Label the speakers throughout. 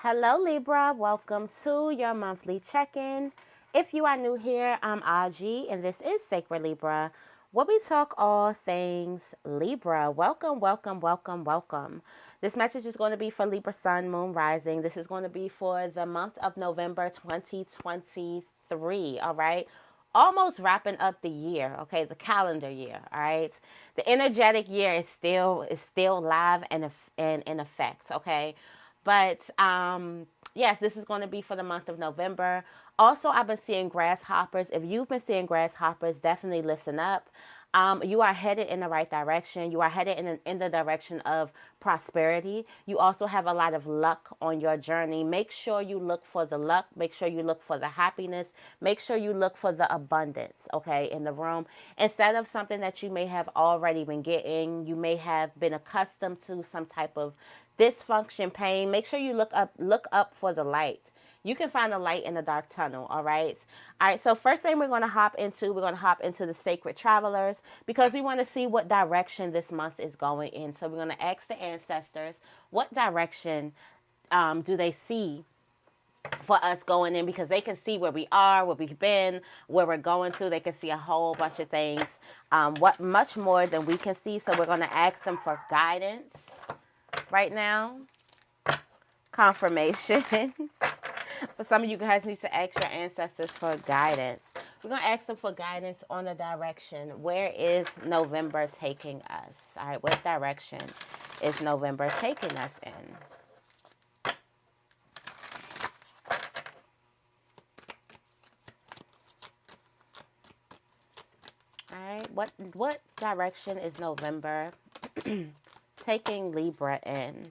Speaker 1: Hello Libra, welcome to your monthly check-in. If you are new here, I'm Auji and this is Sacred Libra, where we talk all things Libra. Welcome, welcome, welcome, welcome. This message is going to be for Libra Sun, Moon, Rising. This is going to be for the month of November 2023, all right? Almost wrapping up the year, okay, the calendar year, all right? The energetic year is still live and in effect, okay? But yes, this is going to be for the month of November. Also, I've been seeing grasshoppers. If you've been seeing grasshoppers, definitely listen up. You are headed in the right direction. You are headed in the direction of prosperity. You also have a lot of luck on your journey. Make sure you look for the luck. Make sure you look for the happiness. Make sure you look for the abundance, okay, in the room. Instead of something that you may have already been getting, you may have been accustomed to some type of dysfunction, pain. Make sure you look up for the light. You can find a light in the dark tunnel, all right? All right, so first thing we're going to hop into the sacred travelers because we want to see what direction this month is going in. So we're going to ask the ancestors, what direction do they see for us going in, because they can see where we are, where we've been, where we're going to. They can see a whole bunch of things, what much more than we can see. So we're going to ask them for guidance right now, confirmation. But some of you guys need to ask your ancestors for guidance. We're going to ask them for guidance on the direction. Where is November taking us? All right, what direction is November taking us in? All right, what direction is November taking Libra in?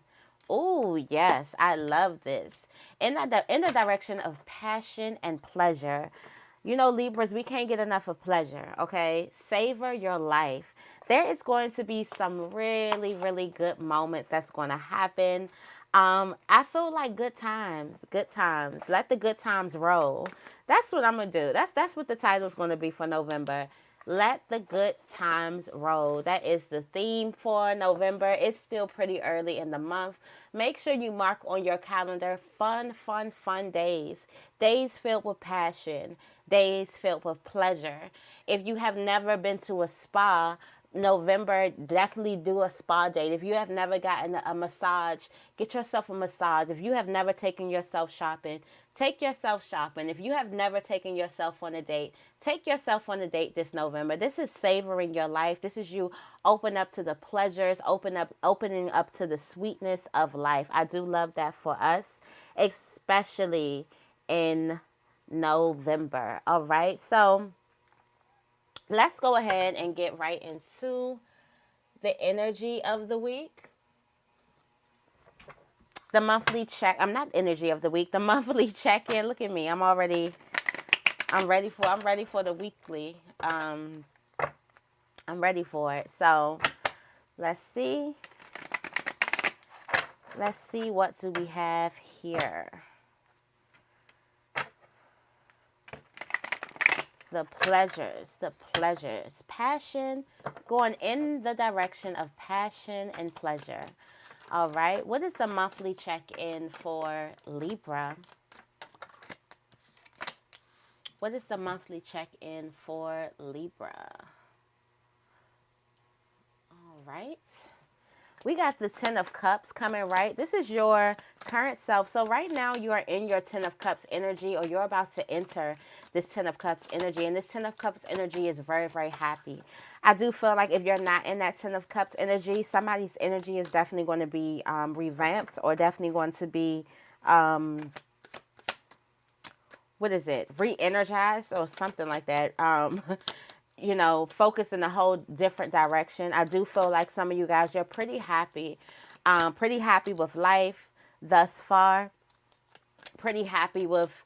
Speaker 1: Oh, yes, I love this. In the direction of passion and pleasure. You know, Libras, we can't get enough of pleasure, okay? Savor your life. There is going to be some really, really good moments that's going to happen. I feel like good times, good times. Let the good times roll. That's what I'm going to do. That's what the title is going to be for November. Let the good times roll. That is the theme for November. It's still pretty early in the month. Make sure you mark on your calendar fun, fun, fun days. Days filled with passion. Days filled with pleasure. If you have never been to a spa, November, definitely do a spa date. If you have never gotten a massage, get yourself a massage. If you have never taken yourself shopping, take yourself shopping. If you have never taken yourself on a date, take yourself on a date this November. This is savoring your life. This is you open up to the pleasures, opening up to the sweetness of life. I do love that for us, especially in November. All right. So let's go ahead and get right into the energy of the week. The monthly check. I'm not energy of the week. The monthly check-in. Look at me. I'm ready for the weekly. I'm ready for it. So let's see. Let's see, what do we have here? The pleasures, passion, going in the direction of passion and pleasure. All right, what is the monthly check-in for Libra? What is the monthly check-in for Libra? All right. We got the 10 of Cups coming, right? This is your current self. So right now you are in your 10 of Cups energy, or you're about to enter this 10 of Cups energy. And this 10 of Cups energy is very, very happy. I do feel like if you're not in that 10 of Cups energy, somebody's energy is definitely going to be revamped, or definitely going to be, re-energized or something like that. You know, focus in a whole different direction. I do feel like some of you guys, you're pretty happy with life thus far. Pretty happy with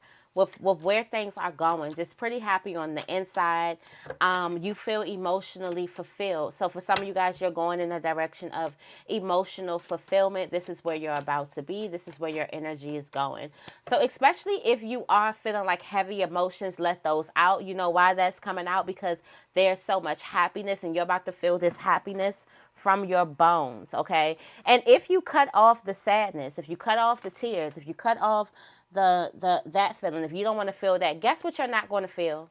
Speaker 1: where things are going. Just pretty happy on the inside. You feel emotionally fulfilled. So for some of you guys, you're going in a direction of emotional fulfillment. This is where you're about to be. This is where your energy is going. So especially if you are feeling like heavy emotions, let those out. You know why that's coming out? Because there's so much happiness, and you're about to feel this happiness from your bones, okay? And if you cut off the sadness, if you cut off the tears, if you cut off the that feeling, if you don't want to feel that, guess what you're not going to feel?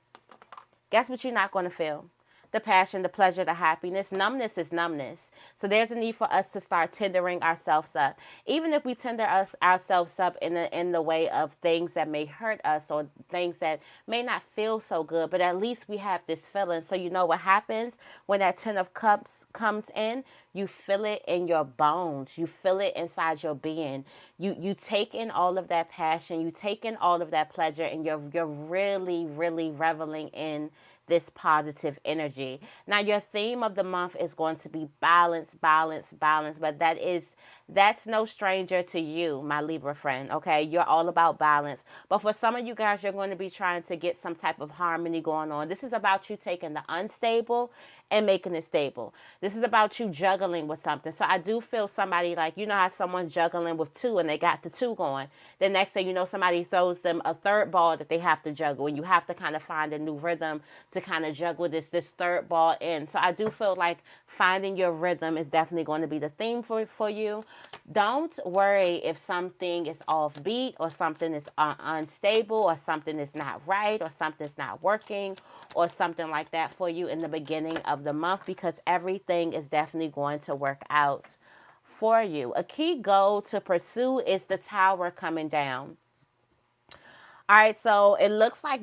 Speaker 1: Guess what you're not going to feel? The passion, the pleasure, the happiness. Numbness is numbness. So there's a need for us to start tendering ourselves up. Even if we tender ourselves up in the way of things that may hurt us or things that may not feel so good, but at least we have this feeling. So you know what happens when that Ten of Cups comes in? You feel it in your bones. You feel it inside your being. You take in all of that passion. You take in all of that pleasure, and you're really, really reveling in this positive energy. Now, your theme of the month is going to be balance, balance, balance, but that's no stranger to you, my Libra friend, okay? You're all about balance. But for some of you guys, you're going to be trying to get some type of harmony going on. This is about you taking the unstable and making it stable. This is about you juggling with something. So I do feel somebody, like, you know how someone's juggling with two and they got the two going. The next thing you know, somebody throws them a third ball that they have to juggle, and you have to kind of find a new rhythm to kind of juggle this third ball in. So I do feel like finding your rhythm is definitely going to be the theme for you. Don't worry if something is offbeat or something is unstable or something is not right or something's not working or something like that for you in the beginning of the month, because everything is definitely going to work out for you. A key goal to pursue is the Tower coming down. All right, so it looks like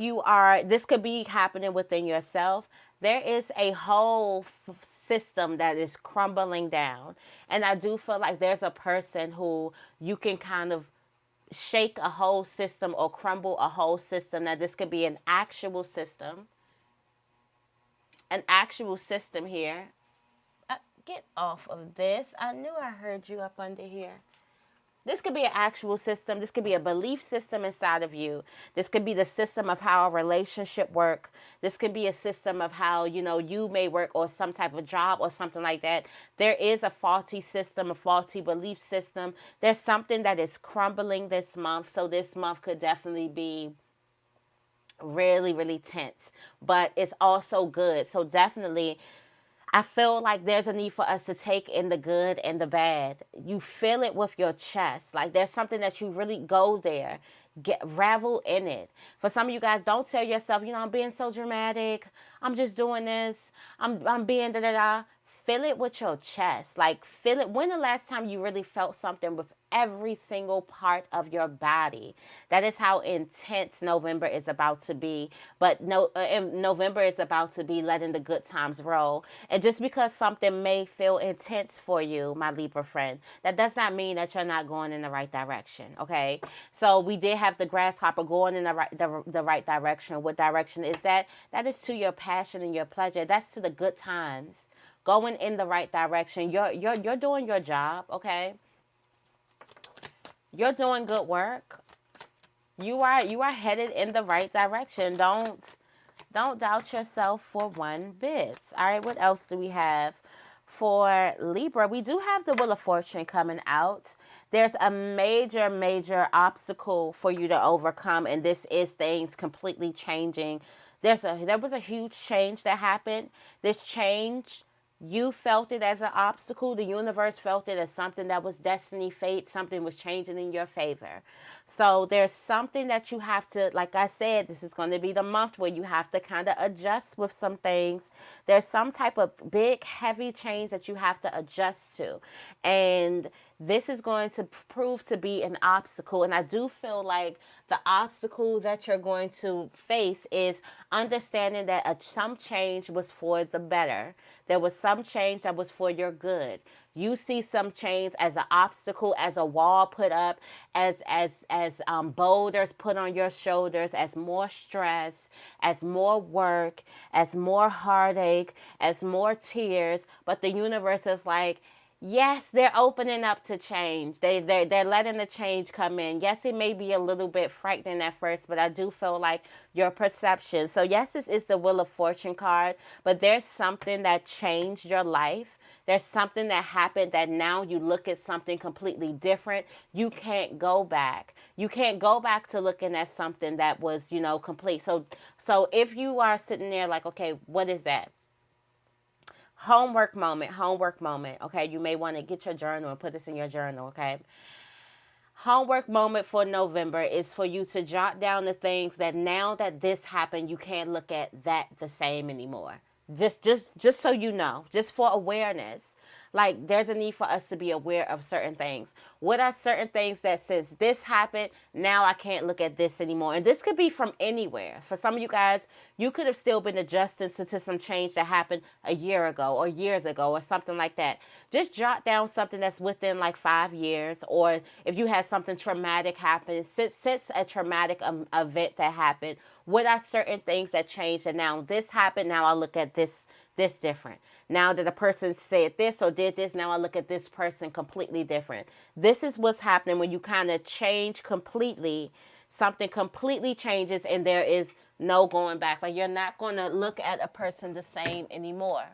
Speaker 1: this could be happening within yourself. There is a whole system that is crumbling down. And I do feel like there's a person who you can kind of shake a whole system or crumble a whole system. Now, this could be an actual system here. Get off of this. I knew I heard you up under here. This could be an actual system. This could be a belief system inside of you. This could be the system of how a relationship works. This could be a system of how, you may work, or some type of job or something like that. There is a faulty system, a faulty belief system. There's something that is crumbling this month. So this month could definitely be really, really tense, but it's also good. So definitely, I feel like there's a need for us to take in the good and the bad. You feel it with your chest. Like there's something that you really go there. Revel in it. For some of you guys, don't tell yourself, I'm being so dramatic. I'm just doing this. I'm being da da da. Feel it with your chest. Like, feel it. When the last time you really felt something with every single part of your body? That is how intense November is about to be. But November is about to be letting the good times roll. And just because something may feel intense for you, my Libra friend, that does not mean that you're not going in the right direction, okay? So we did have the grasshopper going in the right direction. What direction is that? That is to your passion and your pleasure. That's to the good times. Going in the right direction. You're doing your job, okay? You're doing good work. You are headed in the right direction. Don't doubt yourself for one bit. All right, what else do we have for Libra? We do have the Wheel of Fortune coming out. There's a major, major obstacle for you to overcome, and this is things completely changing. There was a huge change that happened. This change, you felt it as an obstacle. The universe felt it as something that was destiny, fate. Something was changing in your favor. So there's something that you have to, like I said, this is going to be the month where you have to kind of adjust with some things. There's some type of big, heavy change that you have to adjust to. And this is going to prove to be an obstacle. And I do feel like the obstacle that you're going to face is understanding that some change was for the better. There was some change that was for your good. You see some change as an obstacle, as a wall put up, as boulders put on your shoulders, as more stress, as more work, as more heartache, as more tears. But the universe is like, yes, they're opening up to change. They're letting the change come in. Yes, it may be a little bit frightening at first, but I do feel like your perception. So yes, this is the Wheel of Fortune card, but there's something that changed your life. There's something that happened that now you look at something completely different. You can't go back. You can't go back to looking at something that was, complete. So if you are sitting there like, okay, what is that? Homework moment, homework moment. Okay, you may want to get your journal and put this in your journal. Okay, homework moment for November is for you to jot down the things that now that this happened, you can't look at that the same anymore. Just so you know, just for awareness. Like there's a need for us to be aware of certain things. What are certain things that since this happened, now I can't look at this anymore? And this could be from anywhere. For some of you guys, you could have still been adjusting to some change that happened a year ago or years ago or something like that. Just jot down something that's within like 5 years, or if you had something traumatic happen, since a traumatic event that happened, what are certain things that changed? And now this happened, now I look at this different. Now that a person said this or did this, now I look at this person completely different. This is what's happening when you kind of change completely. Something completely changes and there is no going back. Like you're not going to look at a person the same anymore.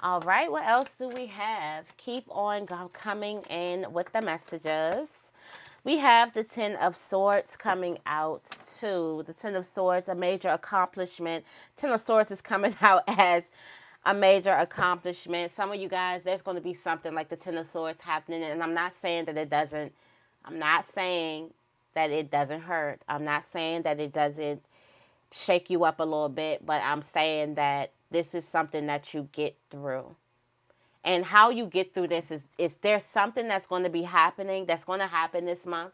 Speaker 1: All right, what else do we have? Keep on coming in with the messages. We have the Ten of Swords coming out too. The Ten of Swords, a major accomplishment. Ten of Swords is coming out as a major accomplishment. Some of you guys, there's going to be something like the Ten of Swords happening. And I'm not saying that it doesn't, I'm not saying that it doesn't hurt. I'm not saying that it doesn't shake you up a little bit, but I'm saying that this is something that you get through. And how you get through this is there's something that's going to be happening, that's going to happen this month,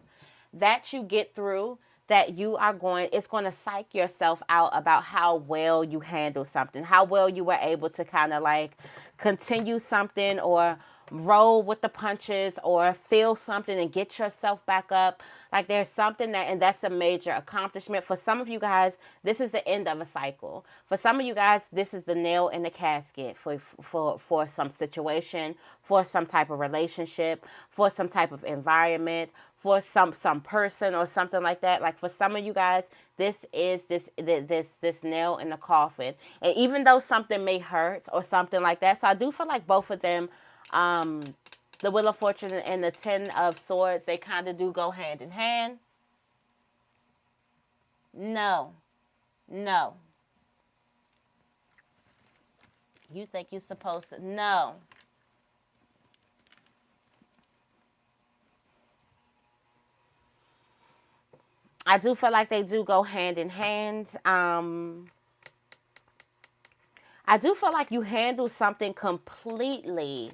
Speaker 1: that you get through, that you are going, it's going to psych yourself out about how well you handle something, how well you were able to kind of like continue something or roll with the punches or feel something and get yourself back up. Like there's something that, and that's a major accomplishment. For some of you guys, this is the end of a cycle. For some of you guys, this is the nail in the casket for some situation, for some type of relationship, for some type of environment, for some person or something like that. Like for some of you guys, this is this nail in the coffin. And even though something may hurt or something like that, so I do feel like both of them, the Wheel of Fortune and the Ten of Swords, they kind of do go hand in hand. No, no. You think you're supposed to? No. I do feel like they do go hand in hand. I do feel like you handle something completely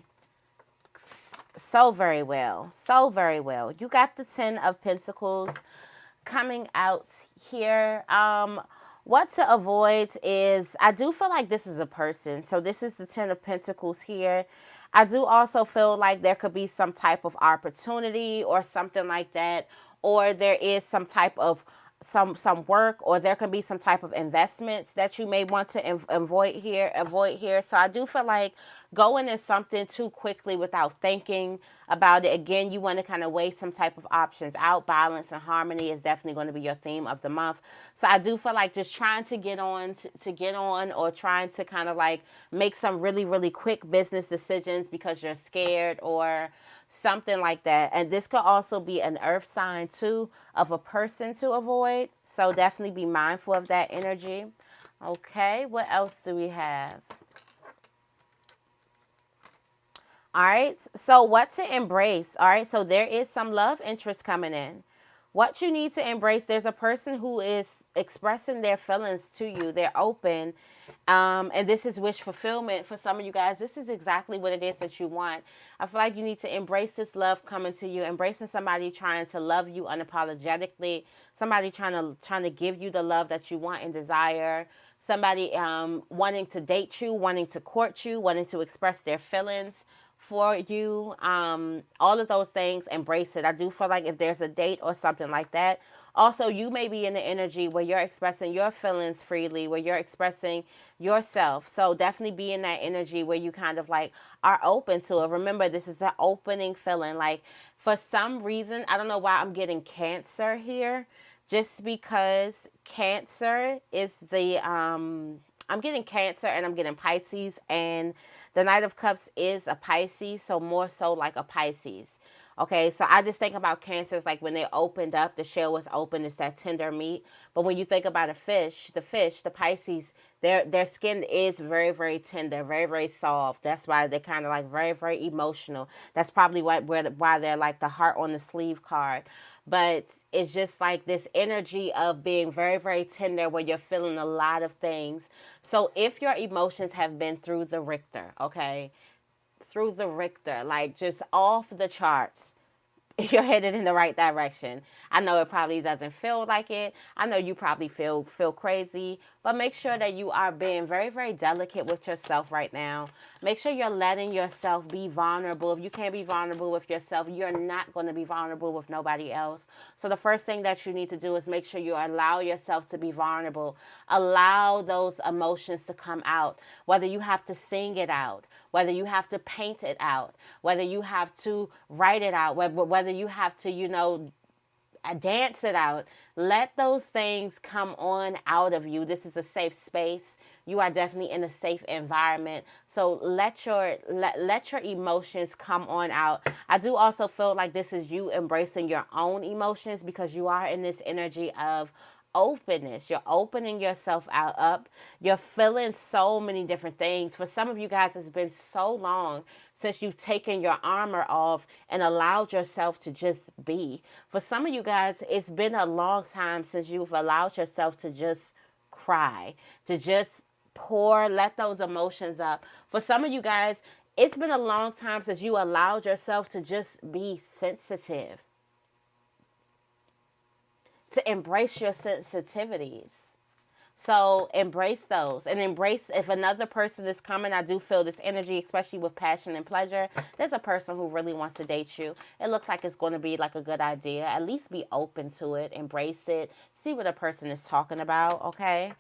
Speaker 1: so very well. So very well. You got the Ten of Pentacles coming out here. What to avoid is, I do feel like this is a person. So this is the Ten of Pentacles here. I do also feel like there could be some type of opportunity or something like that. Or there is some type of some work, or there could be some type of investments that you may want to avoid here. So I do feel like going in something too quickly without thinking about it. Again, you want to kind of weigh some type of options out. Balance and harmony is definitely going to be your theme of the month. So I do feel like just trying to get on to get on, or trying to kind of like make some really, really quick business decisions because you're scared or something like that. And this could also be an earth sign too, of a person to avoid. So definitely be mindful of that energy. Okay, what else do we have? All right, so what to embrace? All right, so there is some love interest coming in. What you need to embrace, there's a person who is expressing their feelings to you. They're open. And this is wish fulfillment for some of you guys. This is exactly what it is that you want. I feel like you need to embrace this love coming to you, embracing somebody trying to love you unapologetically, somebody trying to give you the love that you want and desire, somebody wanting to date you, wanting to court you, wanting to express their feelings for you. All of those things, embrace it. I do feel like if there's a date or something like that, also you may be in the energy where you're expressing your feelings freely, where you're expressing yourself. So definitely be in that energy where you kind of like are open to it. Remember, this is an opening feeling. Like for some reason, I don't know why I'm getting Cancer here, just because Cancer is the I'm getting Cancer and I'm getting Pisces, and the Knight of Cups is a Pisces, so more so like a Pisces. Okay, so I just think about cancers like when they opened up, the shell was open, it's that tender meat. But when you think about a fish, the Pisces, their skin is very, very tender, very, very soft. That's why they're kind of like very, very emotional. That's probably why they're like the heart on the sleeve card. But it's just like this energy of being very, very tender where you're feeling a lot of things. So if your emotions have been through the Richter, okay, through the Richter, like just off the charts, you're headed in the right direction. I know it probably doesn't feel like it. I know you probably feel crazy, but make sure that you are being very, very delicate with yourself right now. Make sure you're letting yourself be vulnerable. If you can't be vulnerable with yourself, you're not going to be vulnerable with nobody else. So the first thing that you need to do is make sure you allow yourself to be vulnerable. Allow those emotions to come out, whether you have to sing it out, whether you have to paint it out, whether you have to write it out, whether you have to, dance it out. Let those things come on out of you. This is a safe space. You are definitely in a safe environment. So let your emotions come on out. I do also feel like this is you embracing your own emotions because you are in this energy of openness. You're opening yourself up. You're feeling so many different things. For some of you guys, it's been so long since you've taken your armor off and allowed yourself to just be. For some of you guys, it's been a long time since you've allowed yourself to just cry, to just pour, let those emotions up. For some of you guys, it's been a long time since you allowed yourself to just be sensitive, to embrace your sensitivities. So embrace those and embrace if another person is coming. I do feel this energy, especially with passion and pleasure. There's a person who really wants to date you. It looks like it's going to be like a good idea. At least be open to it. Embrace it. See what a person is talking about, okay?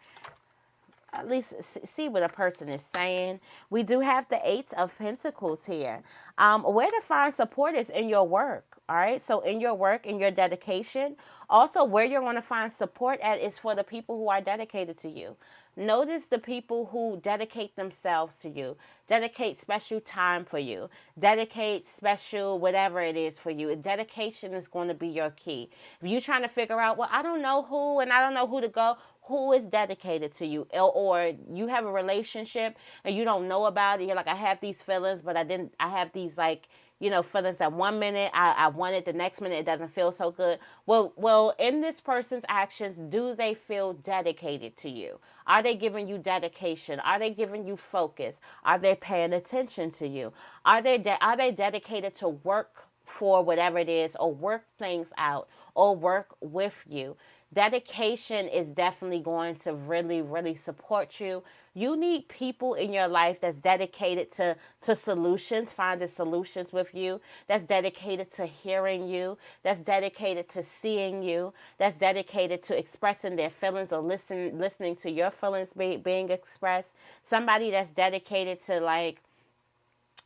Speaker 1: At least see what a person is saying. We do have the Eight of Pentacles here. Where to find support is in your work. All right. So in your work, in your dedication. Also, where you're going to find support at is for the people who are dedicated to you. Notice the people who dedicate themselves to you, dedicate special time for you, dedicate special whatever it is for you. Dedication is going to be your key. If you're trying to figure out, well, I don't know who and I don't know who to go, who is dedicated to you, or you have a relationship and you don't know about it. You're like, I have these feelings, but I have these like, feelings that 1 minute I want it, the next minute it doesn't feel so good. Well, in this person's actions, do they feel dedicated to you? Are they giving you dedication? Are they giving you focus? Are they paying attention to you? Are they dedicated to work for whatever it is, or work things out, or work with you? Dedication is definitely going to really, really support you. You need people in your life that's dedicated to solutions, finding solutions with you, that's dedicated to hearing you, that's dedicated to seeing you, that's dedicated to expressing their feelings or listening to your feelings being expressed. Somebody that's dedicated to like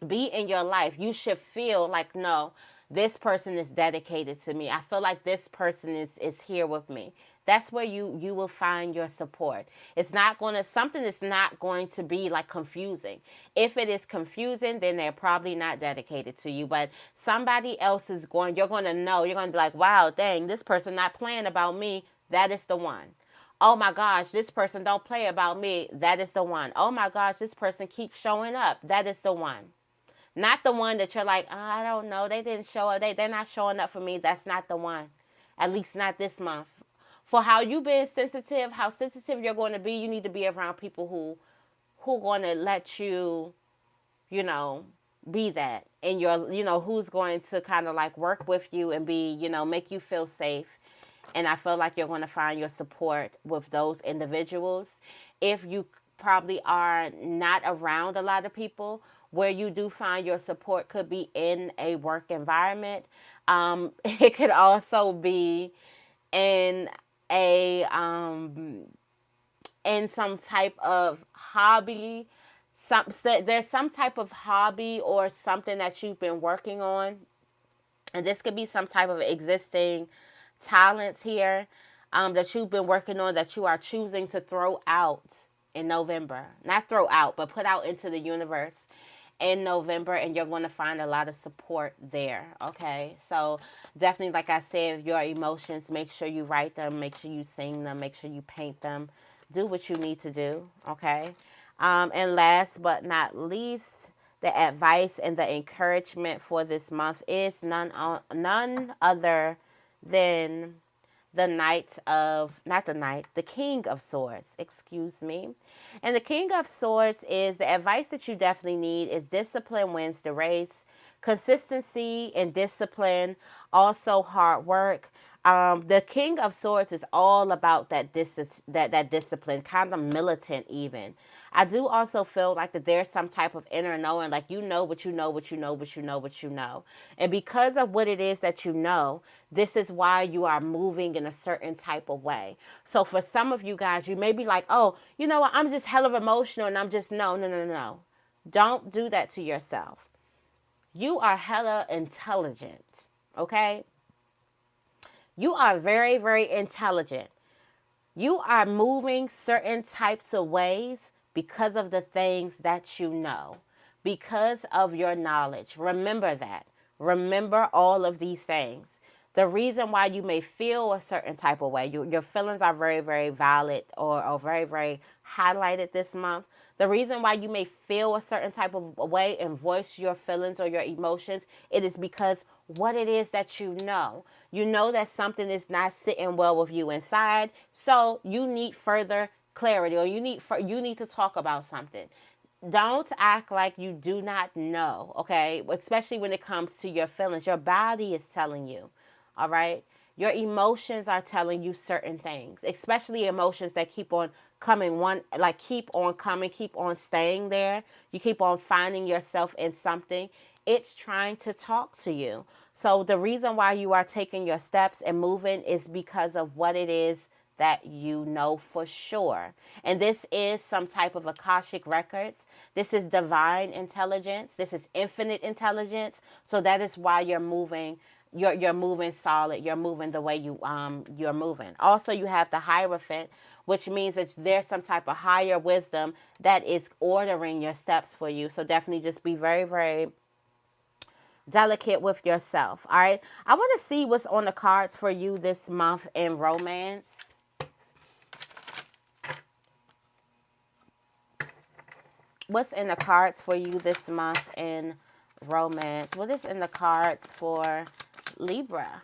Speaker 1: be in your life. You should feel like, no, this person is dedicated to me. I feel like this person is here with me. That's where you will find your support. Something is not going to be like confusing. If it is confusing, then they're probably not dedicated to you. But somebody else you're going to know, you're going to be like, wow, dang, this person not playing about me. That is the one. Oh my gosh, this person don't play about me. That is the one. Oh my gosh, this person keeps showing up. That is the one. Not the one that you're like, oh, I don't know, they didn't show up. They're not showing up for me. That's not the one. At least not this month. For how you being sensitive, how sensitive you're going to be, you need to be around people who going to let you, be that. And who's going to kind of like work with you and be, make you feel safe. And I feel like you're going to find your support with those individuals. If you probably are not around a lot of people, where you do find your support could be in a work environment. It could also be in in some type of hobby. There's some type of hobby or something that you've been working on, and this could be some type of existing talents here that you've been working on that you are choosing to throw out in November. Not throw out, but put out into the universe. in November, and you're going to find a lot of support there. Okay, so definitely, like I said, your emotions, make sure you write them, make sure you sing them, make sure you paint them, do what you need to do. Okay, and last but not least, the advice and the encouragement for this month is none other than the King of Swords, excuse me. And the King of Swords is the advice that you definitely need is discipline wins the race, consistency and discipline, also hard work. The King of Swords is all about that discipline, kind of militant even. I do also feel like that there's some type of inner knowing, like you know what you know, what you know, what you know, what you know. And because of what it is that you know, this is why you are moving in a certain type of way. So for some of you guys, you may be like, oh, you know what, I'm just hella emotional and I'm just, no, no, no, no. Don't do that to yourself. You are hella intelligent, okay? You are very, very intelligent. You are moving certain types of ways because of the things that you know, because of your knowledge. Remember that. Remember all of these things. The reason why you may feel a certain type of way, your feelings are very, very valid or very, very highlighted this month. The reason why you may feel a certain type of way and voice your feelings or your emotions, it is because what it is that you know. You know that something is not sitting well with you inside, so you need further clarity, or you need to talk about something. Don't act like you do not know, okay? Especially when it comes to your feelings. Your body is telling you, all right? Your emotions are telling you certain things, especially emotions that keep on coming, keep on coming, keep on staying there. You keep on finding yourself in something. It's trying to talk to you. So the reason why you are taking your steps and moving is because of what it is that you know for sure. And this is some type of Akashic records. This is divine intelligence. This is infinite intelligence. So that is why you're moving. You're moving solid. You're moving the way you're moving. Also, you have the Hierophant, which means that there's some type of higher wisdom that is ordering your steps for you. So definitely just be very, very delicate with yourself. All right. I want to see what's on the cards for you this month in romance. What's in the cards for you this month in romance? What is in the cards for Libra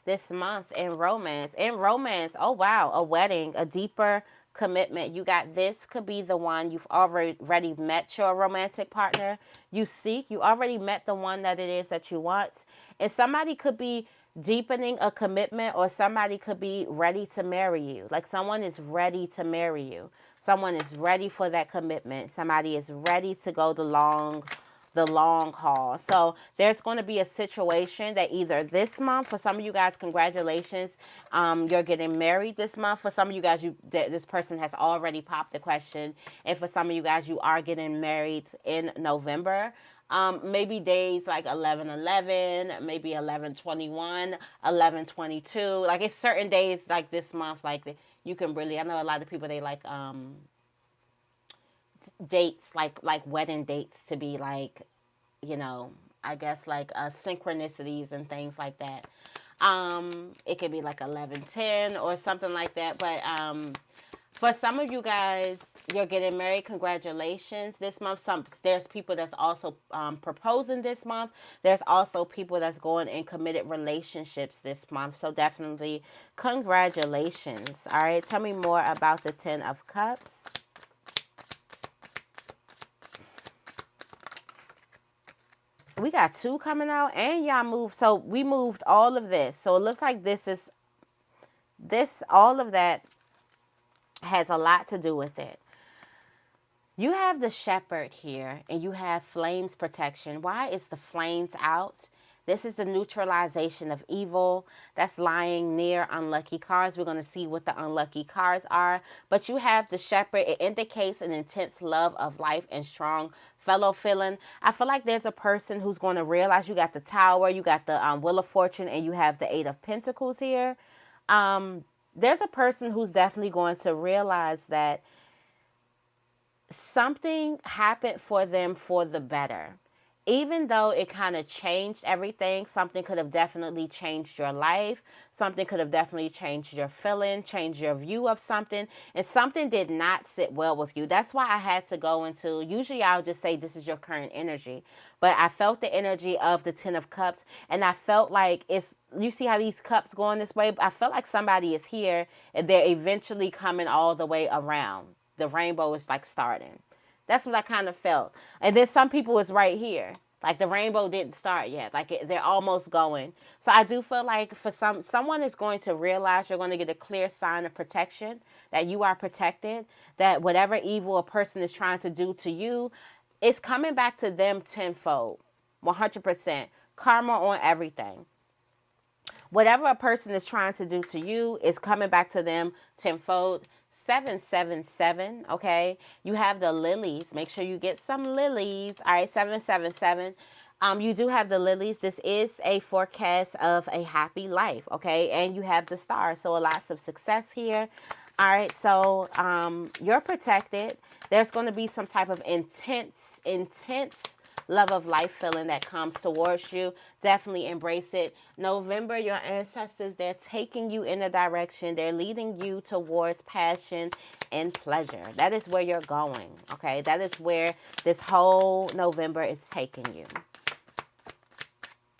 Speaker 1: this month in romance? In romance, oh wow, a wedding, a deeper commitment. You got this could be the one you've already met your romantic partner. You already met the one that it is that you want. And somebody could be deepening a commitment, or somebody could be ready to marry you. Like someone is ready to marry you. Someone is ready for that commitment. Somebody is ready to go the long haul. So there's going to be a situation that either this month, for some of you guys, congratulations, you're getting married this month. For some of you guys, this person has already popped the question. And for some of you guys, you are getting married in November. Maybe days like 11/11, maybe 11/21, 11/22. Like it's certain days like this month, like you can really, I know a lot of people, they like dates, like wedding dates to be like, you know, I guess like synchronicities and things like that. It could be like 11/10 or something like that. But for some of you guys, you're getting married. Congratulations this month. There's people that's also proposing this month. There's also people that's going in committed relationships this month. So definitely congratulations. All right. Tell me more about the Ten of Cups. We got two coming out, and y'all moved. So we moved all of this. So it looks like all of that has a lot to do with it. You have the Shepherd here, and you have flames protection. Why is the flames out? This is the neutralization of evil that's lying near unlucky cards. We're going to see what the unlucky cards are. But you have the Shepherd. It indicates an intense love of life and strong fellow feeling. I feel like there's a person who's going to realize. You got the Tower, you got the Wheel of Fortune, and you have the Eight of Pentacles here. There's a person who's definitely going to realize that something happened for them for the better. Even though it kind of changed everything, something could have definitely changed your life. Something could have definitely changed your feeling, changed your view of something. And something did not sit well with you. That's why I had to go into, usually I'll just say this is your current energy. But I felt the energy of the Ten of Cups. And I felt like it's, you see how these cups going this way? I felt like somebody is here and they're eventually coming all the way around. The rainbow is like starting. That's what I kind of felt. And then some people is right here. Like the rainbow didn't start yet. Like they're almost going. So I do feel like for someone is going to realize you're going to get a clear sign of protection, that you are protected, that whatever evil a person is trying to do to you, it's coming back to them tenfold, 100%. Karma on everything. Whatever a person is trying to do to you is coming back to them tenfold. 777, okay? You have the lilies. Make sure you get some lilies. All right, 777. You do have the lilies. This is a forecast of a happy life, okay? And you have the stars, so lots of success here. All right, so you're protected. There's going to be some type of intense love of life feeling that comes towards you. Definitely embrace it. November, your ancestors, they're taking you in a direction. They're leading you towards passion and pleasure. That is where you're going, okay? That is where this whole November is taking you,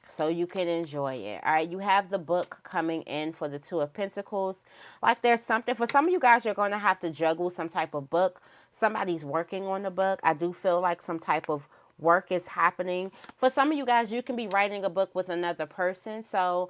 Speaker 1: so you can enjoy it. All right, you have the book coming in for the Two of Pentacles. Like there's something, for some of you guys, you're going to have to juggle some type of book. Somebody's working on the book. I do feel like some type of work is happening. For some of you guys, you can be writing a book with another person. So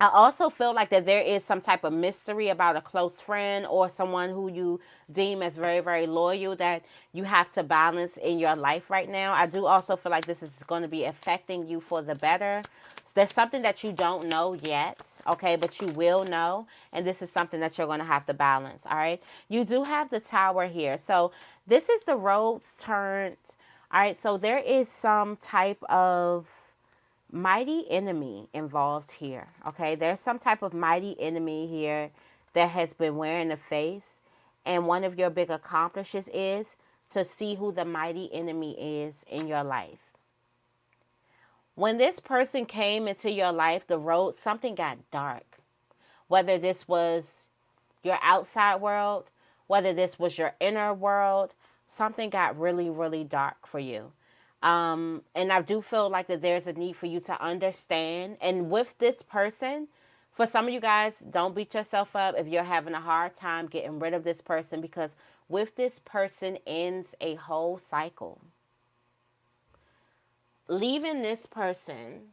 Speaker 1: I also feel like that there is some type of mystery about a close friend or someone who you deem as very, very loyal that you have to balance in your life right now. I do also feel like this is going to be affecting you for the better. So there's something that you don't know yet, okay, but you will know. And this is something that you're going to have to balance, all right? You do have the Tower here. So this is the roads turned, all right? So there is some type of mighty enemy involved here, okay? There's some type of mighty enemy here that has been wearing a face, and one of your big accomplishments is to see who the mighty enemy is in your life. When this person came into your life, the road, something got dark. Whether this was your outside world, whether this was your inner world, something got really, really dark for you. And I do feel like that there's a need for you to understand. And with this person, for some of you guys, don't beat yourself up if you're having a hard time getting rid of this person, because with this person ends a whole cycle. Leaving this person,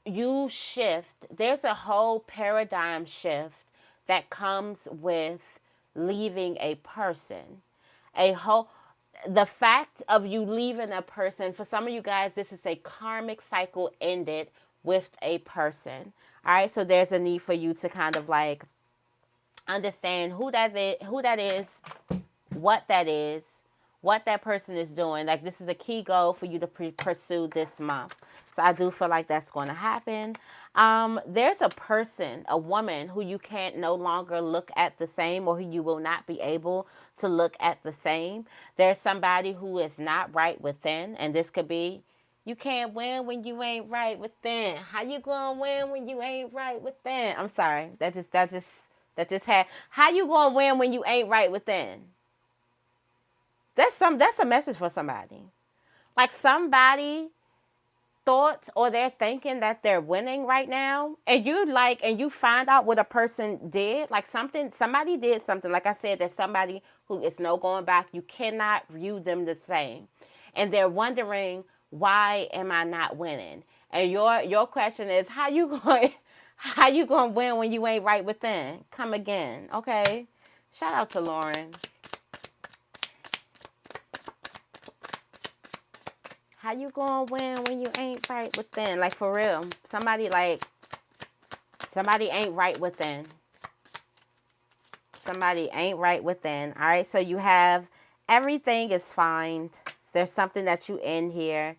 Speaker 1: you shift. There's a whole paradigm shift that comes with leaving a person. The fact of you leaving a person, for some of you guys, this is a karmic cycle ended with a person. All right, so there's a need for you to kind of like understand who that is, what that person is doing. Like this is a key goal for you to pursue this month. So I do feel like that's going to happen. There's a person, a woman who you can't no longer look at the same, or who you will not be able to look at the same. There's somebody who is not right within, and this could be, you can't win when you ain't right within. How you gonna win when you ain't right within? I'm sorry, that just had. How you gonna win when you ain't right within? That's a message for somebody. Like somebody thought, or they're thinking that they're winning right now, and you find out what a person did, like somebody did something. Like I said, there's somebody who is no going back. You cannot view them the same, and they're wondering, why am I not winning? And your question is, how you going to win when you ain't right within? Come again, okay? Shout out to Lauren. How you gonna win when you ain't right within? Like for real. Somebody ain't right within. Somebody ain't right within. All right, so you have everything is fine. There's something that you in here.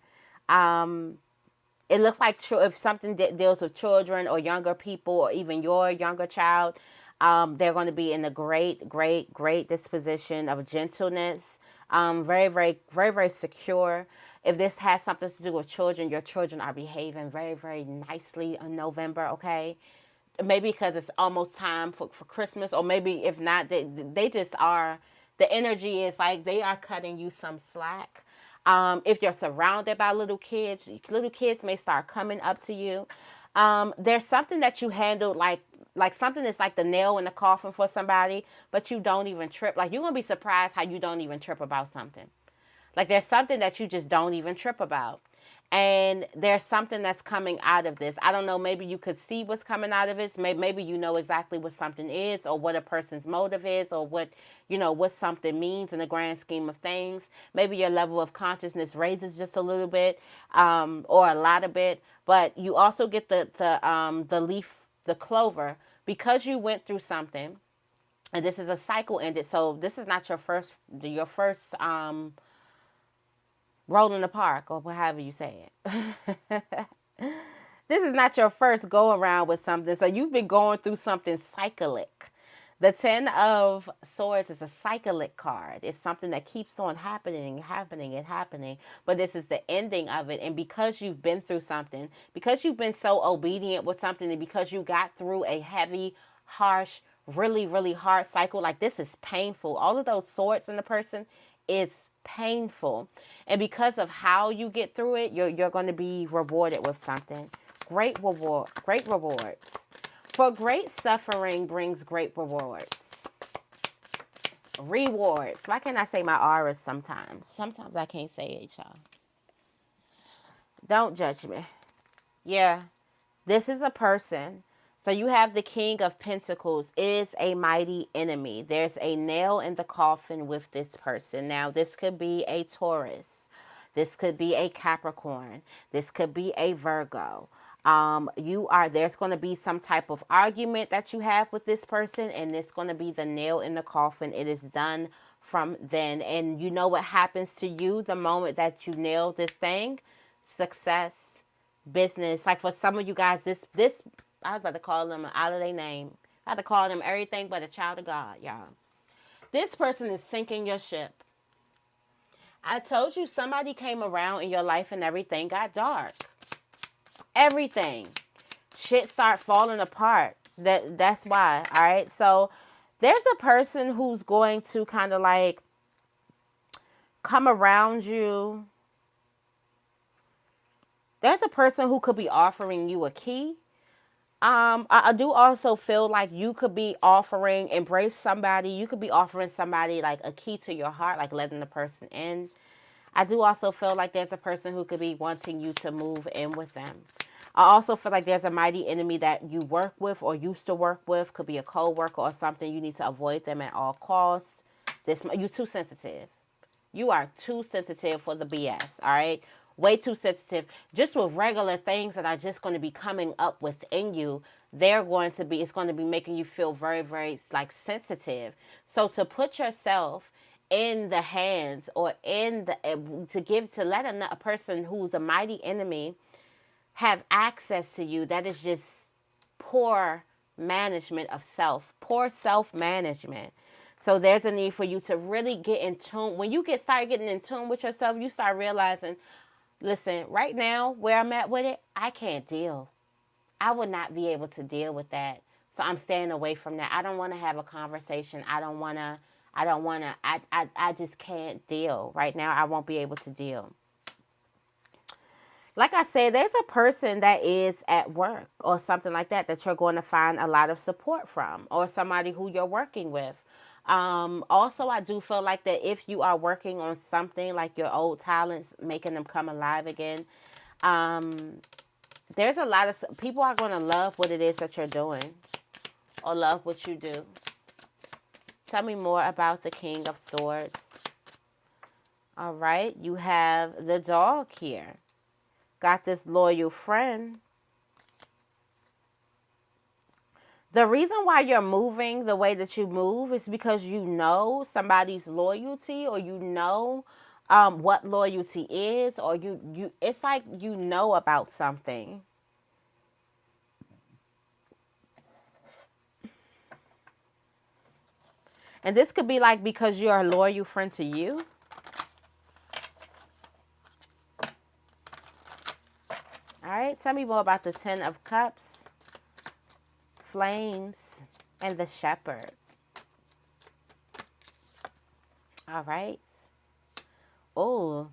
Speaker 1: It looks like if something deals with children or younger people, or even your younger child, They're going to be in a great disposition of gentleness. Very secure. If this has something to do with children, your children are behaving very nicely in November, okay? Maybe because it's almost time for Christmas, or maybe if not, they just are, the energy is like they are cutting you some slack. If you're surrounded by little kids may start coming up to you. There's something that you handle like something that's like the nail in the coffin for somebody, but you don't even trip. Like, you're gonna be surprised how you don't even trip about something. Like, there's something that you just don't even trip about. And there's something that's coming out of this. I don't know, maybe you could see what's coming out of it. Maybe you know exactly what something is, or what a person's motive is, or what something means in the grand scheme of things. Maybe your level of consciousness raises just a little bit, or a lot of bit. But you also get the leaf, the clover, because you went through something, and this is a cycle ended. So this is not your first roll in the park, or however you say it. This is not your first go around with something. So you've been going through something cyclic. The Ten of Swords is a cyclic card. It's something that keeps on happening. But this is the ending of it. And because you've been through something, because you've been so obedient with something, and because you got through a heavy, harsh, really hard cycle, like, this is painful. All of those swords in the person is painful. And because of how you get through it, you're going to be rewarded with something. Great rewards. For great suffering brings great rewards. Rewards. Why can't I say my R's sometimes? Sometimes I can't say it, y'all. Don't judge me. Yeah. This is a person. So you have the King of Pentacles is a mighty enemy. There's a nail in the coffin with this person. Now, this could be a Taurus. This could be a Capricorn. This could be a Virgo. There's going to be some type of argument that you have with this person, and it's going to be the nail in the coffin. It is done from then. And you know what happens to you the moment that you nail this thing? Success, business. Like, for some of you guys, this I was about to call them out of their name. I had to call them everything but a child of God, y'all. This person is sinking your ship. I told you, somebody came around in your life and everything got dark. Everything. Shit start falling apart. That's why, all right? So there's a person who's going to kind of like come around you. There's a person who could be offering you a key. I do also feel like you could be embrace somebody. You could be offering somebody like a key to your heart, like letting the person in. I do also feel like there's a person who could be wanting you to move in with them. I also feel like there's a mighty enemy that you work with or used to work with. Could be a co-worker or something. You need to avoid them at all costs. You're too sensitive. You are too sensitive for the BS, all right? Way too sensitive. Just with regular things that are just going to be coming up within you, it's going to be making you feel very, like, sensitive. So to put yourself in the hands or to let a person who's a mighty enemy have access to you, that is just poor management of self, poor self-management. So there's a need for you to really get in tune. When you start getting in tune with yourself, you start realizing, listen, right now, where I'm at with it, I can't deal. I would not be able to deal with that. So I'm staying away from that. I don't want to have a conversation. I just can't deal. Right now, I won't be able to deal. Like I said, there's a person that is at work or something like that you're going to find a lot of support from, or somebody who you're working with. Also, I do feel like that if you are working on something like your old talents, making them come alive again, there's a lot of people are going to love what it is that you're doing or love what you do. Tell me more about the King of Swords. All right, you have the dog here. Got this loyal friend. The reason why you're moving the way that you move is because you know somebody's loyalty, or you know what loyalty is, or it's like you know about something. And this could be like because you're a loyal friend to you. All right, tell me more about the Ten of Cups, Flames, and the Shepherd. All right. Oh,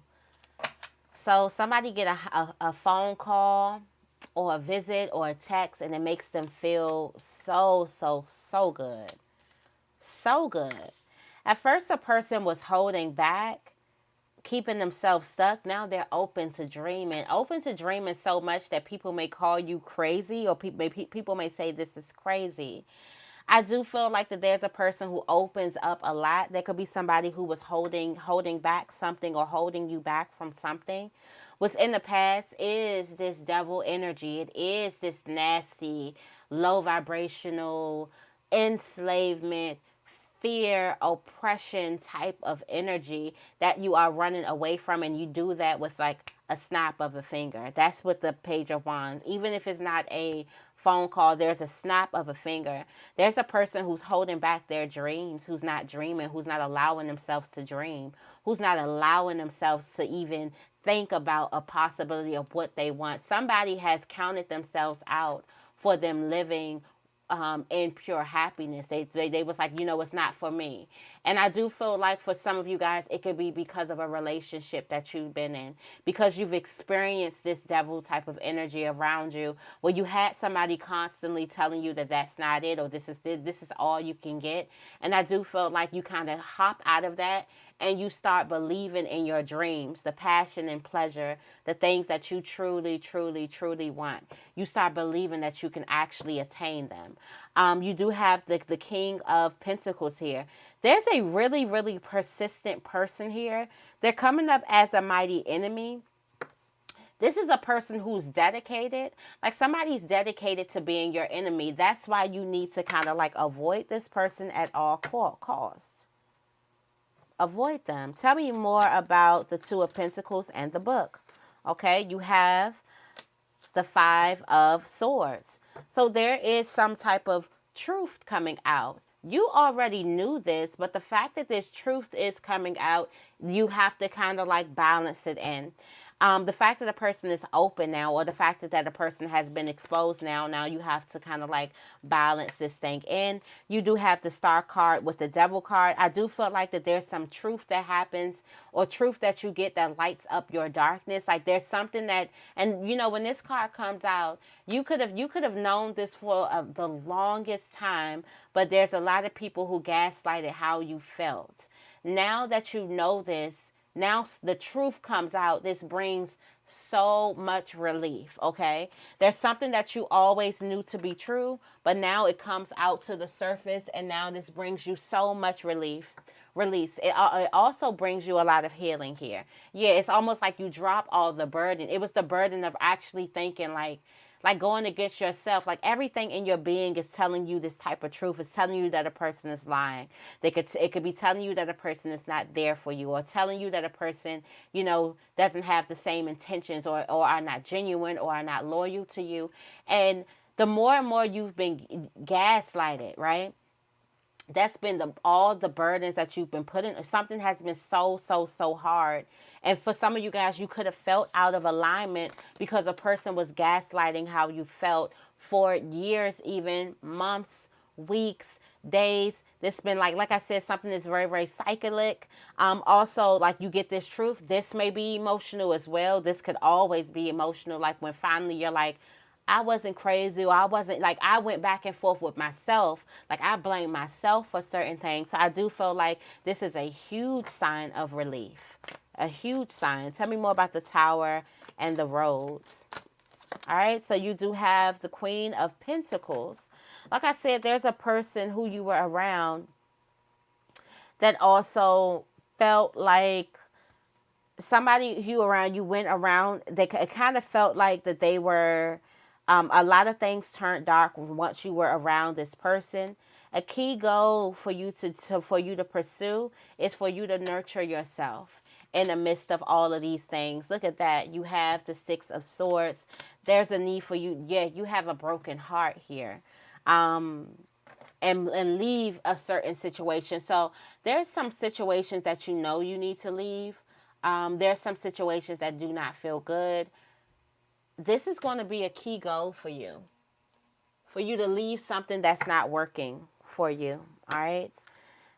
Speaker 1: so somebody get a phone call or a visit or a text, and it makes them feel so good. So good. At first, the person was holding back, keeping themselves stuck. Now they're open to dreaming. Open to dreaming so much that people may call you crazy, or people may say this is crazy. I do feel like that there's a person who opens up a lot. There could be somebody who was holding back something or holding you back from something. What's in the past is this devil energy. It is this nasty, low vibrational enslavement, fear, oppression type of energy that you are running away from, and you do that with like a snap of a finger. That's what the Page of Wands. Even if it's not a phone call, there's a snap of a finger. There's a person who's holding back their dreams, who's not dreaming, who's not allowing themselves to dream, who's not allowing themselves to even think about a possibility of what they want. Somebody has counted themselves out for them living in pure happiness. They was like, it's not for me. And I do feel like for some of you guys, it could be because of a relationship that you've been in, because you've experienced this devil type of energy around you, where you had somebody constantly telling you that that's not it, or this is all you can get. And I do feel like you kind of hop out of that and you start believing in your dreams, the passion and pleasure, the things that you truly want. You start believing that you can actually attain them. You do have the King of Pentacles here. There's a really persistent person here. They're coming up as a mighty enemy. This is a person who's dedicated. Like somebody's dedicated to being your enemy. That's why you need to kind of like avoid this person at all costs. Avoid them. Tell me more about the Two of Pentacles and the book. Okay, you have the Five of Swords. So there is some type of truth coming out. You already knew this, but the fact that this truth is coming out, you have to kind of like balance it in. The fact that a person is open now, or the fact that a person has been exposed now you have to kind of like balance this thing in. You do have the Star card with the Devil card. I do feel like that there's some truth that happens, or truth that you get that lights up your darkness. Like there's something that, and when this card comes out, you could have known this for the longest time, but there's a lot of people who gaslighted how you felt. Now that you know this, now the truth comes out. This brings so much relief, okay? There's something that you always knew to be true, but now it comes out to the surface, and now this brings you so much release. It also brings you a lot of healing here. Yeah, it's almost like you drop all the burden. It was the burden of actually thinking like going against yourself. Like everything in your being is telling you this type of truth. It's telling you that a person is lying. It could be telling you that a person is not there for you, or telling you that a person, doesn't have the same intentions, or are not genuine, or are not loyal to you. And the more and more you've been gaslighted, right? That's been all the burdens that you've been put in. Something has been so hard. And for some of you guys, you could have felt out of alignment because a person was gaslighting how you felt for years, even months, weeks, days. This been like I said, something that's very cyclic. Also, like you get this truth. This may be emotional as well. This could always be emotional. Like when finally you're like, I wasn't crazy, or I wasn't, like, I went back and forth with myself. Like, I blame myself for certain things. So I do feel like this is a huge sign of relief. A huge sign. Tell me more about the Tower and the Roads. All right, so you do have the Queen of Pentacles. Like I said, there's a person who you were around that also felt like somebody you went around, it kind of felt like that they were, a lot of things turned dark once you were around this person. A key goal for you to pursue is for you to nurture yourself in the midst of all of these things. Look at that. You have the Six of Swords. There's a need for you. Yeah, you have a broken heart here. and leave a certain situation. So there's some situations that you know you need to leave. There's some situations that do not feel good. This is going to be a key goal for you to leave something that's not working for you. All right.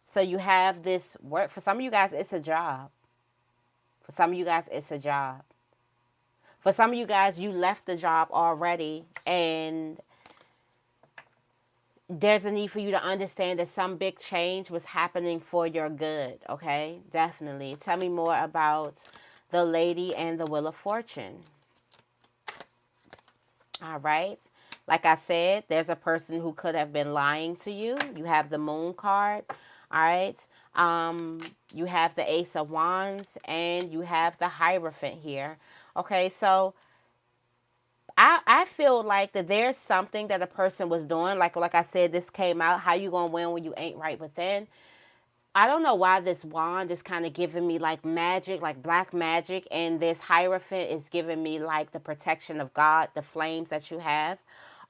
Speaker 1: So you have this work. For some of you guys, it's a job. For some of you guys, it's a job. For some of you guys, you left the job already, and there's a need for you to understand that some big change was happening for your good, okay? Definitely. Tell me more about the Lady and the Wheel of Fortune. All right. Like I said, there's a person who could have been lying to you. You have the Moon card. All right. You have the Ace of Wands, and you have the Hierophant here. Okay, so I feel like that there's something that a person was doing. Like I said, this came out. How you gonna win when you ain't right within? I don't know why this wand is kind of giving me like magic, like black magic, and this Hierophant is giving me like the protection of God, the flames that you have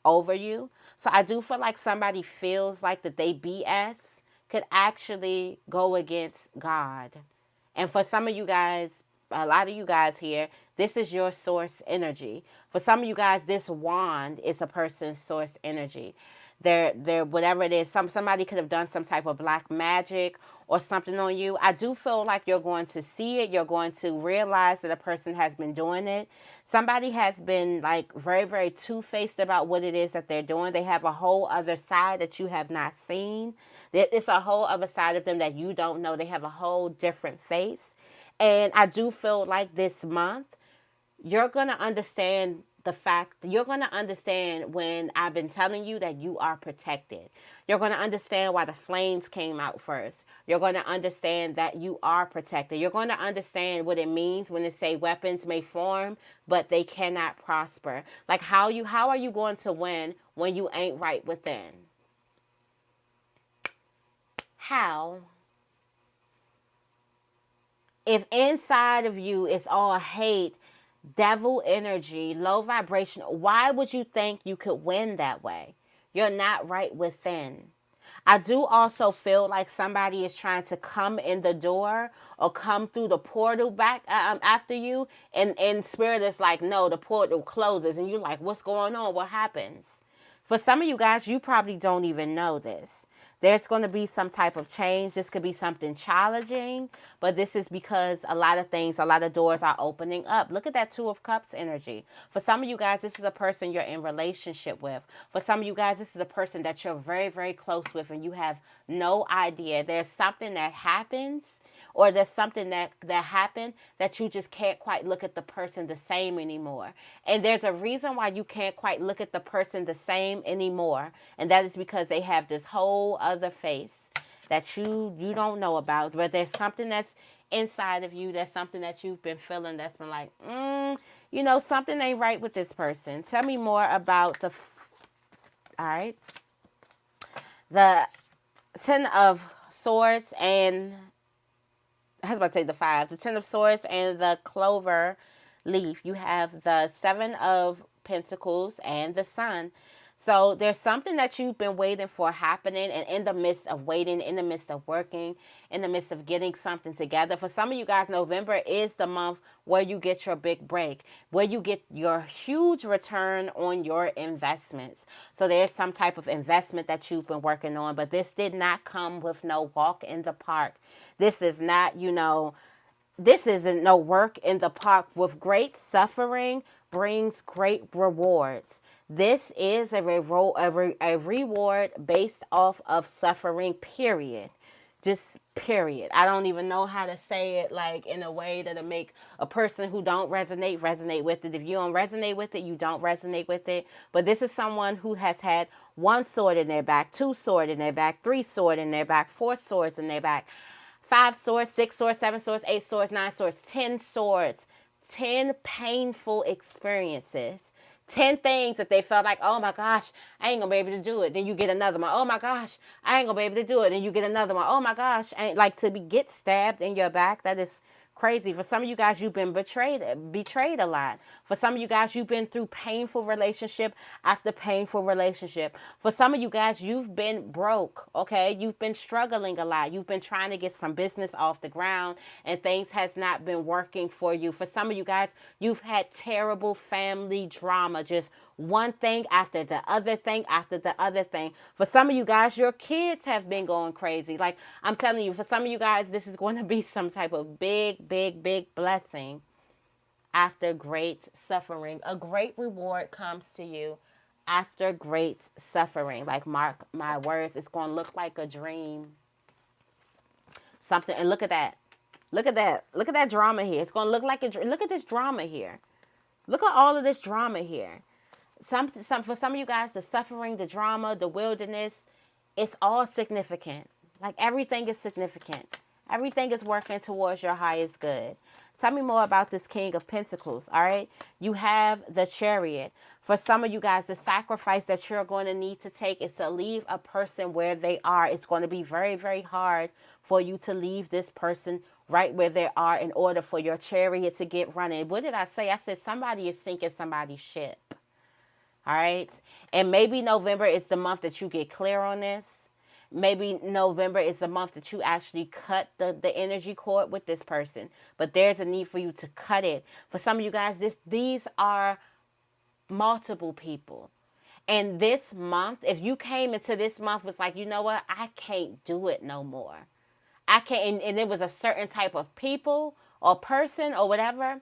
Speaker 1: over you. So I do feel like somebody feels like that they BS could actually go against God. And for some of you guys, a lot of you guys here, this is your source energy. For some of you guys, this wand is a person's source energy. They're whatever it is. Somebody could have done some type of black magic or something on you. I do feel like you're going to see it. You're going to realize that a person has been doing it. Somebody has been like very, very two-faced about what it is that they're doing. They have a whole other side that you have not seen. It's a whole other side of them that you don't know. They have a whole different face. And I do feel like this month, you're going to understand the fact, you're going to understand when I've been telling you that you are protected. You're going to understand why the flames came out first. You're going to understand that you are protected. You're going to understand what it means when it say weapons may form, but they cannot prosper. Like how are you going to win when you ain't right within? How? If inside of you is all hate, devil energy, low vibration, why would you think you could win that way? You're not right within. I do also feel like somebody is trying to come in the door or come through the portal back after you, and spirit is like, no, the portal closes, and you're like, what's going on? What happens? For some of you guys, you probably don't even know this. There's going to be some type of change. This could be something challenging, but this is because a lot of doors are opening up. Look at that Two of Cups energy. For some of you guys, this is a person you're in relationship with. For some of you guys, this is a person that you're very, very close with, and you have no idea. There's something that happens, or there's something that happened that you just can't quite look at the person the same anymore. And there's a reason why you can't quite look at the person the same anymore, and that is because they have this whole other face that you don't know about. But there's something that's inside of you, that's something that you've been feeling that's been like, something ain't right with this person. Tell me more about all right, the Ten of Swords and I was about to say the 5, the 10 of Swords and the Clover leaf. You have the 7 of Pentacles and the Sun. So there's something that you've been waiting for happening, and in the midst of waiting, in the midst of working, in the midst of getting something together. For some of you guys, November is the month where you get your big break, where you get your huge return on your investments. So there's some type of investment that you've been working on, but this did not come with no walk in the park. This is not, this isn't no work in the park. With great suffering brings great rewards. This is a reward based off of suffering, period. Just period. I don't even know how to say it like in a way that'll make a person who don't resonate with it. If you don't resonate with it, you don't resonate with it. But this is someone who has had 1 sword in their back, 2 sword in their back, 3 sword in their back, 4 swords in their back, 5 swords, 6 swords, 7 swords, 8 swords, 9 swords, 10 swords, 10 painful experiences. 10 things that they felt like, oh my gosh, I ain't gonna be able to do it. Then you get another one. Oh my gosh, I ain't gonna be able to do it. Then you get another one. Oh my gosh, get stabbed in your back. That is crazy. For some of you guys, you've been betrayed a lot. For some of you guys, you've been through painful relationship after painful relationship. For some of you guys, you've been broke, okay? You've been struggling a lot. You've been trying to get some business off the ground and things has not been working for you. For some of you guys, you've had terrible family drama, just one thing after the other thing after the other thing. For some of you guys, your kids have been going crazy. Like I'm telling you, for some of you guys, this is going to be some type of big, big, big blessing after great suffering. A great reward comes to you after great suffering. Like mark my words, it's going to look like a dream. Something, and look at that. Look at that. Look at that drama here. It's going to look like a dream. Look at this drama here. Look at all of this drama here. For some of you guys, the suffering, the drama, the wilderness, it's all significant. Like everything is significant. Everything is working towards your highest good. Tell me more about this King of Pentacles, all right? You have the Chariot. For some of you guys, the sacrifice that you're going to need to take is to leave a person where they are. It's going to be very, very hard for you to leave this person right where they are in order for your chariot to get running. What did I say? I said somebody is sinking somebody's ship. All right. And maybe November is the month that you get clear on this. Maybe November is the month that you actually cut the energy cord with this person. But there's a need for you to cut it. For some of you guys, these are multiple people. And this month, if you came into this month was like, you know what? I can't do it no more. I can't. And it was a certain type of people or person or whatever.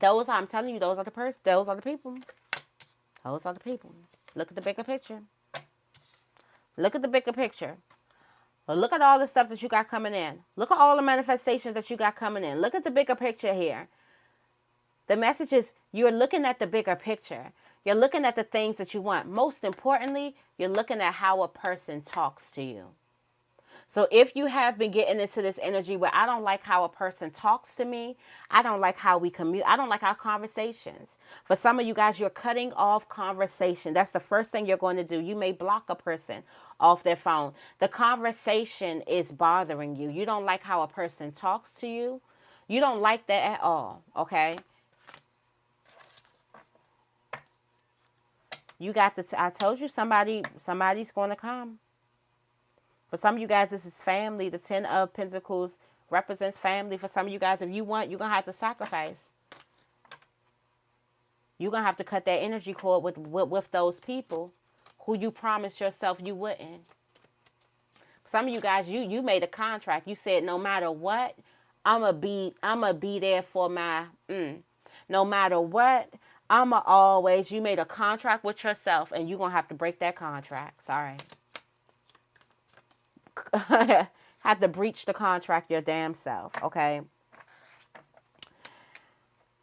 Speaker 1: I'm telling you, those are the people. Those are the people. Look at the bigger picture. Look at the bigger picture. Look at all the stuff that you got coming in. Look at all the manifestations that you got coming in. Look at the bigger picture here. The message is you're looking at the bigger picture. You're looking at the things that you want. Most importantly, you're looking at how a person talks to you. So if you have been getting into this energy where I don't like how a person talks to me, I don't like how we commute, I don't like our conversations. For some of you guys, you're cutting off conversation. That's the first thing you're going to do. You may block a person off their phone. The conversation is bothering you. You don't like how a person talks to you. You don't like that at all, okay? You got I told you somebody's going to come. For some of you guys, this is family. The 10 of Pentacles represents family. For some of you guys, if you want, you're going to have to sacrifice. You're going to have to cut that energy cord with those people who you promised yourself you wouldn't. Some of you guys, you made a contract. You said, no matter what, I'ma be there for my, no matter what, you made a contract with yourself and you're going to have to break that contract. Sorry. Have to breach the contract your damn self, okay?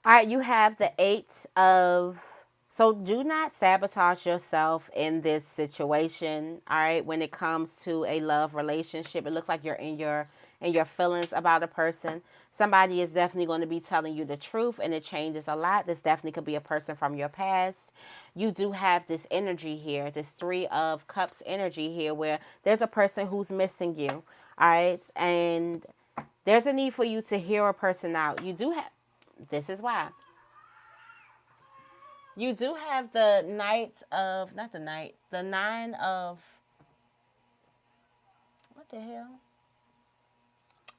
Speaker 1: All right, you have the 8 of... So do not sabotage yourself in this situation, all right? When it comes to a love relationship, it looks like you're in your feelings about a person. Somebody is definitely going to be telling you the truth, and it changes a lot. This definitely could be a person from your past. You do have this energy here, this 3 of Cups energy here, where there's a person who's missing you, all right? And there's a need for you to hear a person out. You do have... This is why. You do have the the 9 of... What the hell?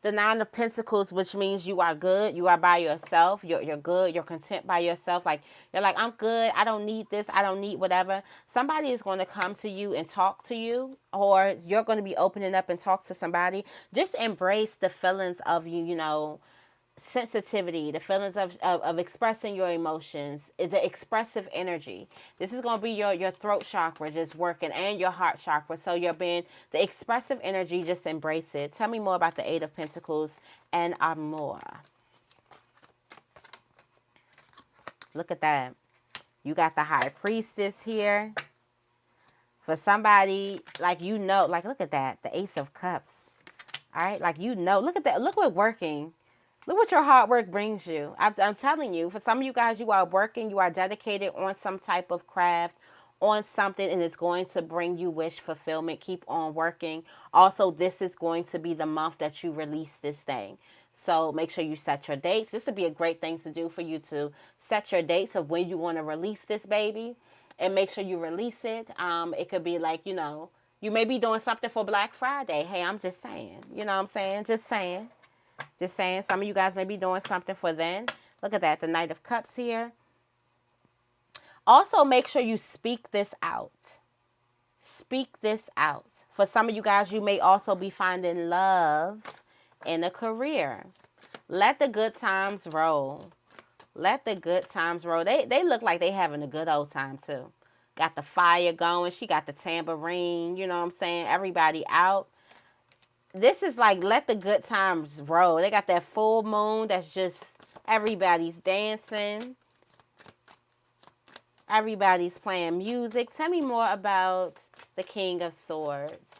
Speaker 1: The 9 of Pentacles, which means you are good. You are by yourself. You're good. You're content by yourself. Like, you're like, I'm good. I don't need this. I don't need whatever. Somebody is going to come to you and talk to you, or you're going to be opening up and talk to somebody. Just embrace the feelings of sensitivity, the feelings of expressing your emotions, the expressive energy. This is going to be your throat chakra just working, and your heart chakra. So you're being the expressive energy, just embrace it. Tell me more about the 8 of Pentacles and Amour. Look at that. You got the High Priestess here. For somebody, like, look at that. The Ace of Cups. All right, like, look at that. Look what working. Look what your hard work brings you. I'm telling you, for some of you guys, you are working, you are dedicated on some type of craft, on something, and it's going to bring you wish fulfillment. Keep on working. Also, this is going to be the month that you release this thing. So make sure you set your dates. This would be a great thing to do for you to set your dates of when you want to release this baby, and make sure you release it. It could be like, you may be doing something for Black Friday. Hey, I'm just saying. You know what I'm saying? Just saying. Just saying. Some of you guys may be doing something for then. Look at that. The Knight of Cups here. Also, make sure you speak this out. Speak this out. For some of you guys, you may also be finding love in a career. Let the good times roll. Let the good times roll. They look like they having a good old time too. Got the fire going. She got the tambourine. You know what I'm saying? Everybody out. This is like, let the good times roll. They got that full moon that's just, everybody's dancing. Everybody's playing music. Tell me more about the King of Swords.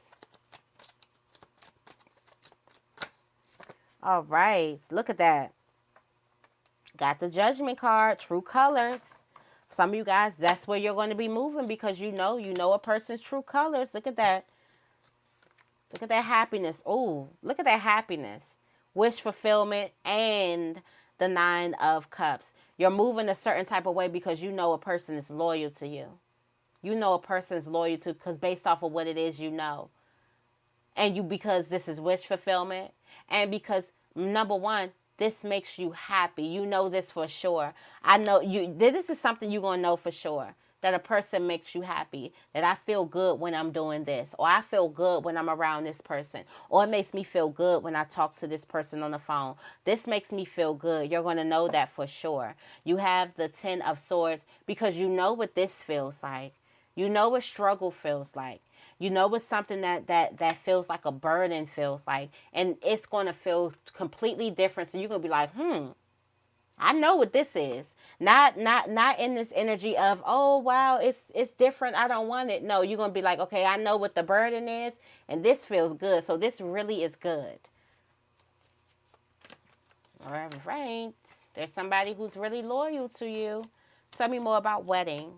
Speaker 1: All right. Look at that. Got the Judgment card. True colors. Some of you guys, that's where you're going to be moving, because you know a person's true colors. Look at that. Look at that happiness. Oh, look at that happiness. Wish fulfillment and the Nine of Cups. You're moving a certain type of way because you know a person is loyal to you. You know a person is loyal to, because based off of what it is you know. And because this is wish fulfillment. And because, number one, this makes you happy. You know this for sure. I know this is something you're going to know for sure. That a person makes you happy. That I feel good when I'm doing this. Or I feel good when I'm around this person. Or it makes me feel good when I talk to this person on the phone. This makes me feel good. You're going to know that for sure. You have the Ten of Swords because you know what this feels like. You know what struggle feels like. You know what something that feels like a burden feels like. And it's going to feel completely different. So you're going to be like, I know what this is. Not in this energy of, oh, wow, it's different. I don't want it. No, you're going to be like, okay, I know what the burden is. And this feels good. So this really is good. All right. There's somebody who's really loyal to you. Tell me more about wedding.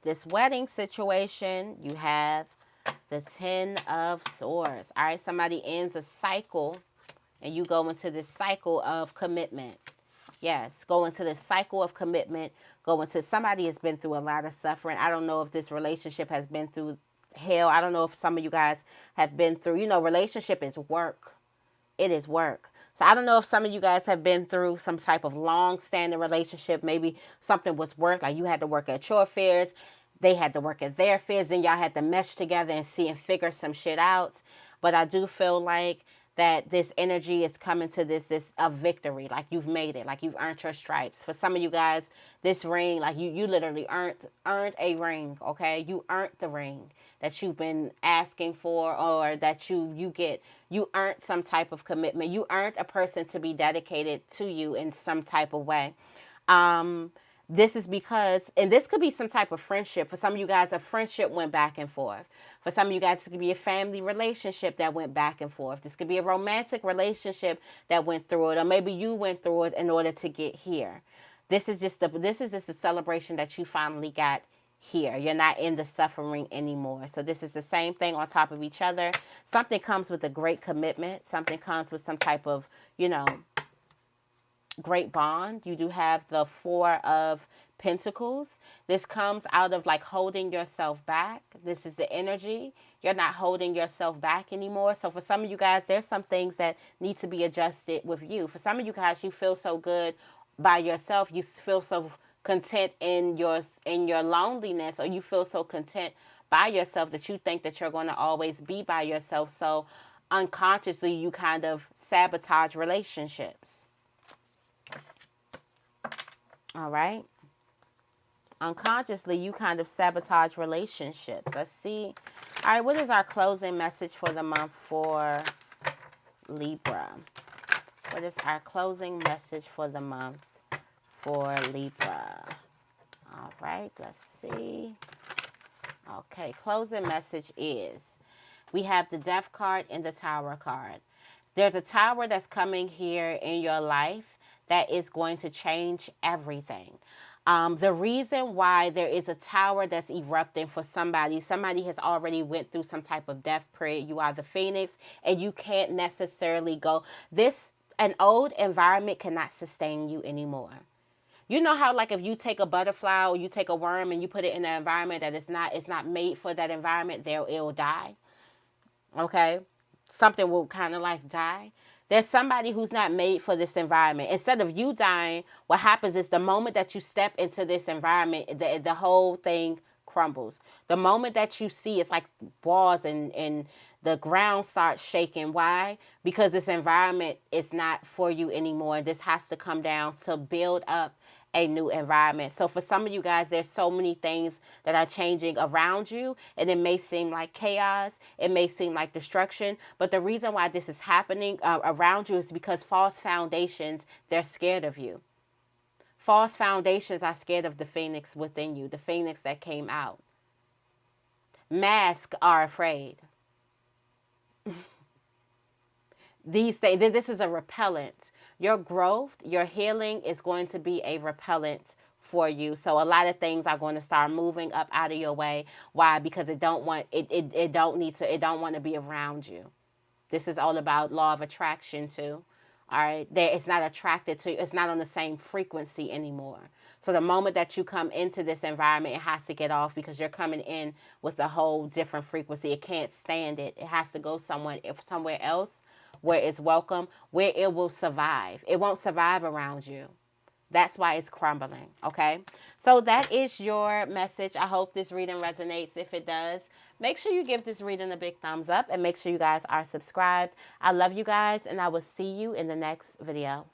Speaker 1: This wedding situation, you have the Ten of Swords. All right, somebody ends a cycle and you go into this cycle of commitment. Yes, go into this cycle of commitment. Go into, somebody has been through a lot of suffering. I don't know if this relationship has been through hell. I don't know if some of you guys have been through, relationship is work. It is work. So I don't know if some of you guys have been through some type of long-standing relationship. Maybe something was work, like you had to work at your affairs. They had to work at their affairs. Then y'all had to mesh together and see and figure some shit out. But I do feel like that this energy is coming to this a victory. Like you've made it. Like you've earned your stripes. For some of you guys, this ring, like you literally earned a ring, okay? You earned the ring that you've been asking for, or that you earned some type of commitment. You earned a person to be dedicated to you in some type of way. This is because, and this could be some type of friendship. For some of you guys, a friendship went back and forth. For some of you guys, it could be a family relationship that went back and forth. This could be a romantic relationship that went through it, or maybe you went through it in order to get here. This is just a celebration that you finally got here. You're not in the suffering anymore. So this is the same thing on top of each other. Something comes with a great commitment. Something comes with some type of, great bond. You do have the Four of Pentacles. This comes out of like holding yourself back. This is the energy. You're not holding yourself back anymore. So for some of you guys, there's some things that need to be adjusted with you. For some of you guys, you feel so good by yourself. You feel so content in your loneliness, or you feel so content by yourself that you think that you're going to always be by yourself. So unconsciously, you kind of sabotage relationships. All right. Unconsciously, you kind of sabotage relationships. Let's see. All right, what is our closing message for the month for Libra? What is our closing message for the month for Libra? All right, let's see. Okay, closing message is, we have the Death card and the Tower card. There's a tower that's coming here in your life that is going to change everything. The reason why there is a tower that's erupting for somebody has already went through some type of death period. You are the phoenix, and you can't necessarily go. An old environment cannot sustain you anymore. You know how, like, if you take a butterfly or you take a worm and you put it in an environment that it's not made for that environment, it'll die. Okay? Something will kind of like die. There's somebody who's not made for this environment. Instead of you dying, what happens is the moment that you step into this environment, the whole thing crumbles. The moment that you see, it's like walls and the ground starts shaking. Why? Because this environment is not for you anymore. This has to come down to build up a new environment. So for some of you guys, there's so many things that are changing around you, and it may seem like chaos, it may seem like destruction, but the reason why this is happening around you is because false foundations, they're scared of you. False foundations are scared of the phoenix within you, the phoenix that came out. Masks are afraid. These things, this is a repellent. Your growth, your healing is going to be a repellent for you. So a lot of things are going to start moving up out of your way. Why? Because it don't want to be around you. This is all about law of attraction too. All right. It's not attracted to, it's not on the same frequency anymore. So the moment that you come into this environment, it has to get off because you're coming in with a whole different frequency. It can't stand it. It has to go somewhere else where it's welcome, where it will survive. It won't survive around you. That's why it's crumbling, okay? So that is your message. I hope this reading resonates. If it does, make sure you give this reading a big thumbs up and make sure you guys are subscribed. I love you guys, and I will see you in the next video.